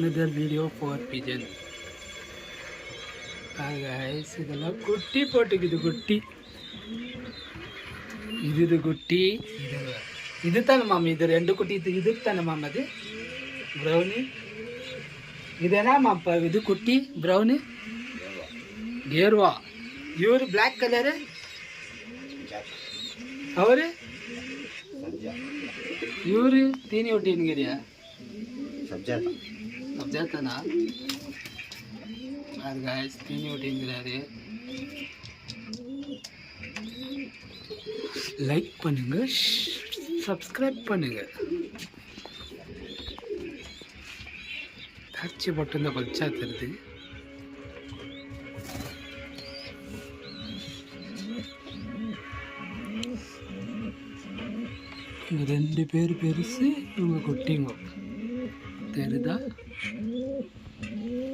another video for pigeon. Guys, இதெல்லாம் குட்டி போட்டுக்குது குட்டி. இது குட்டி. இது தானே மாமி, இது ரெண்டு குட்டி இது தானே மாமா, அது ப்ரௌனி. ಇದೇನಾ ಮಾಪ ಇದು ಕುಟ್ಟಿ ಬ್ರೌನ್ ಗೇರ್ವಾ. ಇವರು ಬ್ಲ್ಯಾಕ್ ಕಲರ್, ಅವರು ಇವರು ತೀನಿ ಒಟ್ಟಿನ್ಗಿರಿಯಾ ಸಬ್ಜಾತನಾ. அது guys தீனி ஒட்டிங்கிறாரு. லைக் பண்ணுங்க, சப்ஸ்கிரைப் பண்ணுங்க. ಹಚ್ಚಿ ಬಟ್ಟಿಂದ ಬಚ್ಚಾತಿರ್ತಿ. ரெண்டு பேர் பெருசு, இவங்க குட்டிங்க தெரியுதா?